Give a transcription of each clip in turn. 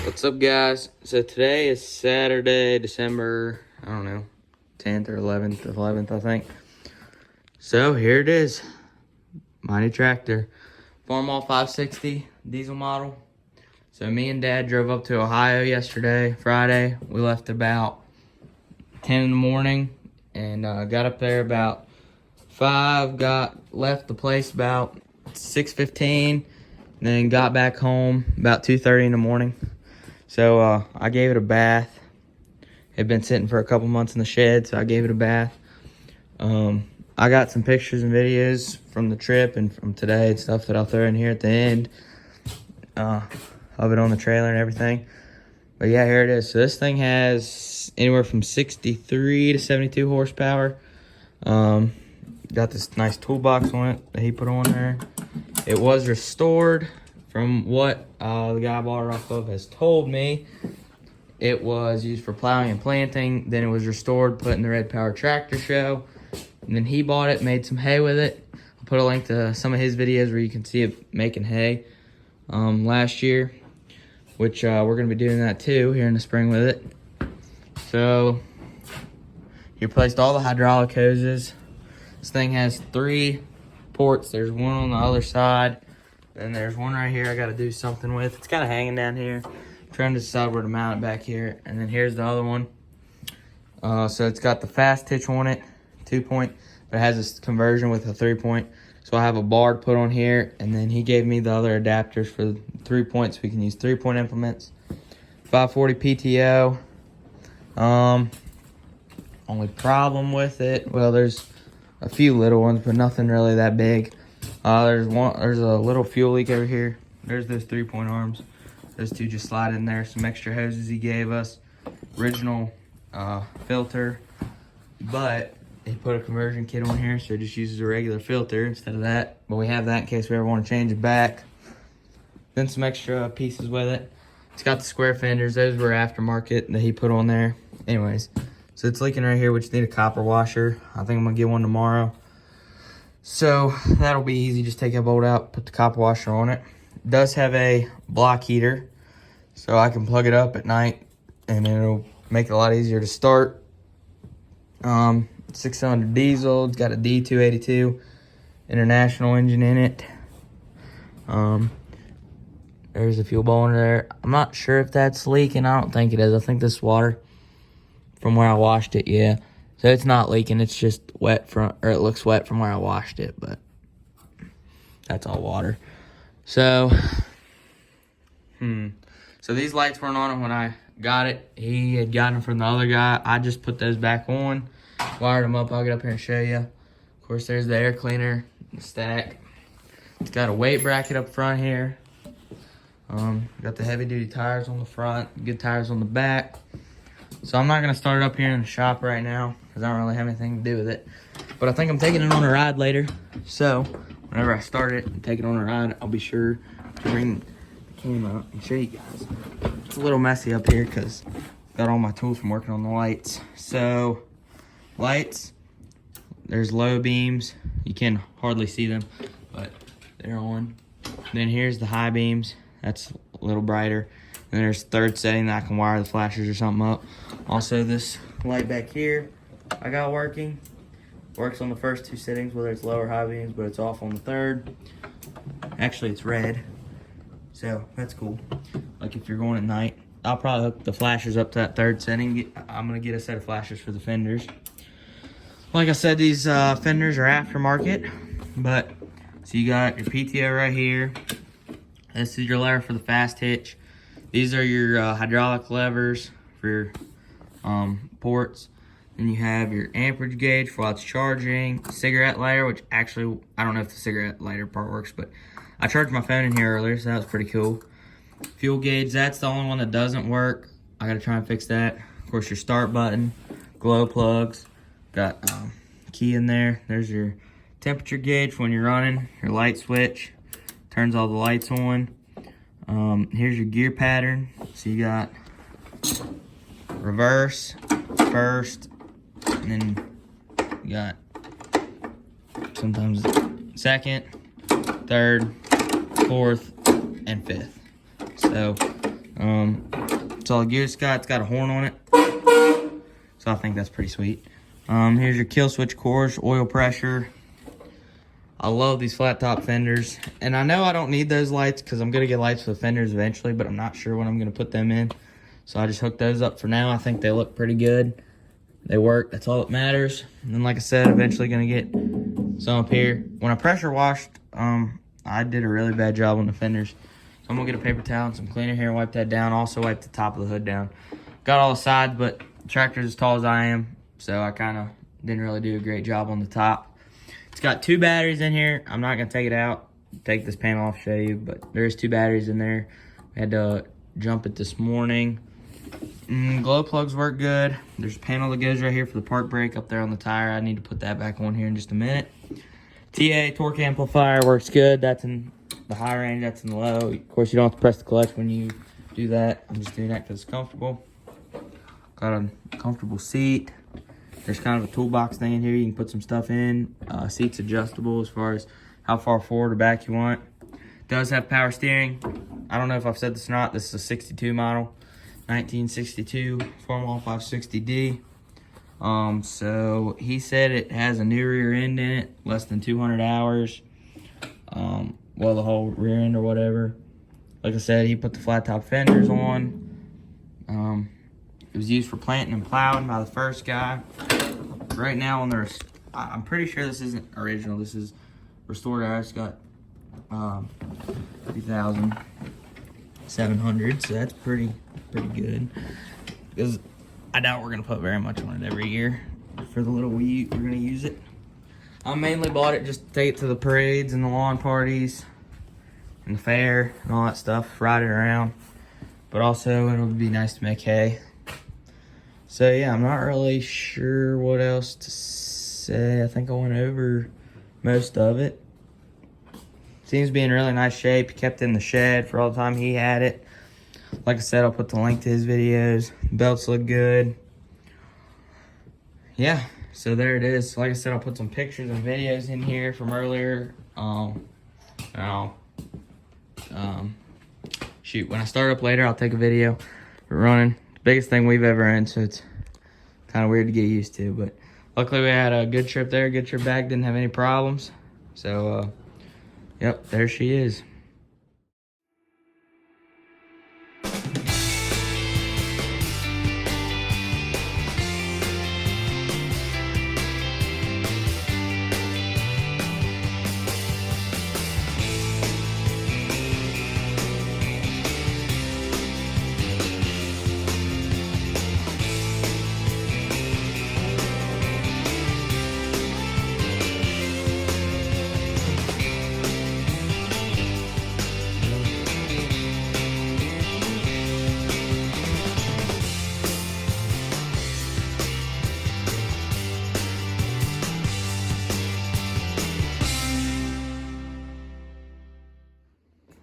What's up, guys? So today is Saturday, December, I don't know, 10th or 11th, I think. So here it is, my new tractor, Farmall 560 diesel model. So me and Dad drove up to Ohio yesterday, Friday. We left about 10 in the morning and got up there about 5, left the place about 6:15, then got back home about 2:30 in the morning. So I gave it a bath. It had been sitting for a couple months in the shed, so I gave it a bath. I got some pictures and videos from the trip and from today and stuff that I'll throw in here at the end of it on the trailer and everything. But yeah, here it is. So this thing has anywhere from 63 to 72 horsepower. Got this nice toolbox on it that he put on there. It was restored. From what the guy I bought it off of has told me, it was used for plowing and planting. Then it was restored, put in the Red Power Tractor Show. And then he bought it, made some hay with it. I'll put a link to some of his videos where you can see it making hay last year, which we're going to be doing that too here in the spring with it. So he replaced all the hydraulic hoses. This thing has 3 ports. There's one on the other side. And there's one right here I got to do something with. It's kind of hanging down here. I'm trying to decide where to mount it back here. And then here's the other one. So it's got the fast hitch on it, 2-point. But it has this conversion with a 3-point. So I have a bar to put on here. And then he gave me the other adapters for 3 points. We can use 3-point implements. 540 PTO. Only problem with it, well, there's a few little ones, but nothing really that big. There's a little fuel leak over here. There's those 3-point arms. Those 2 just slide in there. Some extra hoses he gave us. Original filter, but he put a conversion kit on here, so it just uses a regular filter instead of that. But we have that in case we ever want to change it back. Then some extra pieces with it. It's got the square fenders. Those were aftermarket that he put on there. Anyways, so it's leaking right here. We just need a copper washer. I think I'm gonna get one tomorrow. So that'll be easy. Just take that bolt out, put the copper washer on it. It does have a block heater, so I can plug it up at night and it'll make it a lot easier to start. 6-cylinder diesel. It's got a D282 international engine in it. There's a fuel bowl under there. I'm not sure if that's leaking. I don't think it is. I think this water from where I washed it, yeah. So it's not leaking, it's just wet or it looks wet from where I washed it, but that's all water. So, so these lights weren't on it when I got it. He had gotten them from the other guy. I just put those back on, wired them up. I'll get up here and show you. Of course, there's the air cleaner, the stack. It's got a weight bracket up front here. Got the heavy duty tires on the front, good tires on the back. So I'm not gonna start it up here in the shop right now because I don't really have anything to do with it. But I think I'm taking it on a ride later. So whenever I start it and take it on a ride, I'll be sure to bring the camera up and show you guys. It's a little messy up here because I've got all my tools from working on the lights. So lights, there's low beams. You can hardly see them, but they're on. Then here's the high beams. That's a little brighter. And there's third setting that I can wire the flashers or something up. Also, this light back here I got working. Works on the first 2 settings, whether it's low or high beams, but it's off on the third. Actually, it's red, so that's cool. Like if you're going at night, I'll probably hook the flashers up to that third setting. I'm gonna get a set of flashers for the fenders. Like I said, these fenders are aftermarket, but so you got your PTO right here. This is your lever for the fast hitch. These are your hydraulic levers for your ports. Then you have your amperage gauge for while it's charging. Cigarette lighter, which actually, I don't know if the cigarette lighter part works, but I charged my phone in here earlier, so that was pretty cool. Fuel gauge, that's the only one that doesn't work. I gotta try and fix that. Of course, your start button, glow plugs, got key in there. There's your temperature gauge for when you're running, your light switch, turns all the lights on. Here's your gear pattern. So you got reverse, first, and then you got sometimes second, third, fourth, and fifth. So That's all the gear it's got. It's got a horn on it. So I think that's pretty sweet. Here's your kill switch course, oil pressure. I love these flat top fenders. And I know I don't need those lights because I'm going to get lights for the fenders eventually, but I'm not sure when I'm going to put them in. So I just hooked those up for now. I think they look pretty good. They work. That's all that matters. And then, like I said, eventually going to get some up here. When I pressure washed, I did a really bad job on the fenders. So I'm going to get a paper towel and some cleaner here and wipe that down. Also wipe the top of the hood down. Got all the sides, but the tractor's as tall as I am. So I kind of didn't really do a great job on the top. It's got 2 batteries in here. I'm not going to take it out, take this panel off, show you, but there's 2 batteries in there. We had to jump it this morning. Glow plugs work good. There's a panel that goes right here for the park brake up there on the tire. I need to put that back on here in just a minute. TA torque amplifier works good. That's in the high range, that's in the low. Of course, you don't have to press the clutch when you do that. I'm just doing that because it's comfortable. Got a comfortable seat. There's kind of a toolbox thing in here. You can put some stuff in. Seat's adjustable as far as how far forward or back you want. Does have power steering. I don't know if I've said this or not. This is a 62 model. 1962 Farmall 560D. So he said it has a new rear end in it. Less than 200 hours. Well, the whole rear end or whatever. Like I said, he put the flat top fenders on. It was used for planting and plowing by the first guy. Right now, I'm pretty sure this isn't original. This is restored. I just got 3,700, so that's pretty good. Because I doubt we're gonna put very much on it every year. For the little we're gonna use it. I mainly bought it just to take it to the parades and the lawn parties and the fair and all that stuff, ride it around. But also, it'll be nice to make hay. So yeah, I'm not really sure what else to say. I think I went over most of it. Seems to be in really nice shape. He kept it in the shed for all the time he had it. Like I said, I'll put the link to his videos. The belts look good. Yeah, so there it is. Like I said, I'll put some pictures and videos in here from earlier. Shoot, when I start up later, I'll take a video. We're running. Biggest thing we've ever owned, so it's kind of weird to get used to, but luckily we had a good trip there, good trip back, didn't have any problems. So yep, there she is.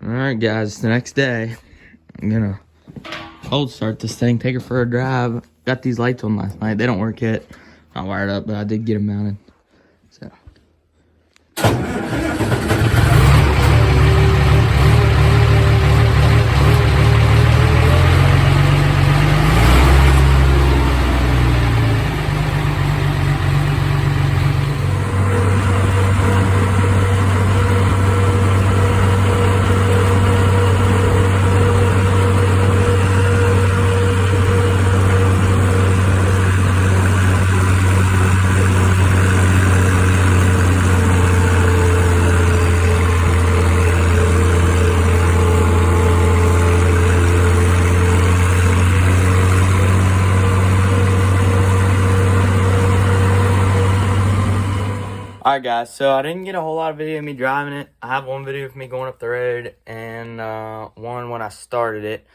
Alright guys, it's the next day. I'm gonna cold start this thing, take her for a drive. Got these lights on last night. They don't work yet. Not wired up, but I did get them mounted. So. Alright guys, so I didn't get a whole lot of video of me driving it. I have one video of me going up the road and one when I started it.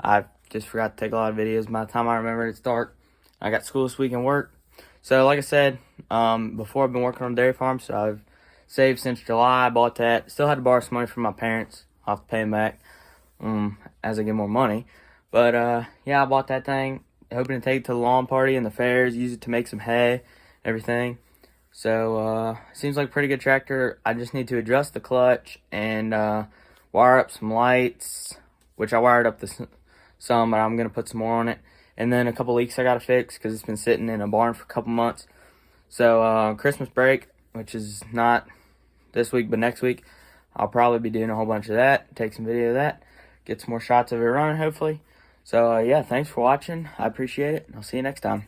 I just forgot to take a lot of videos. By the time I remember it's dark. I got school this week and work. So like I said, before I've been working on a dairy farm, so I've saved since July. I bought that. Still had to borrow some money from my parents. I'll have to pay them back as I get more money. But yeah, I bought that thing. Hoping to take it to the lawn party and the fairs. Use it to make some hay, everything. So, seems like a pretty good tractor. I just need to adjust the clutch and wire up some lights, which I wired up this some, but I'm going to put some more on it. And then a couple leaks I got to fix because it's been sitting in a barn for a couple months. So Christmas break, which is not this week but next week, I'll probably be doing a whole bunch of that, take some video of that, get some more shots of it running hopefully. So yeah, thanks for watching. I appreciate it. I'll see you next time.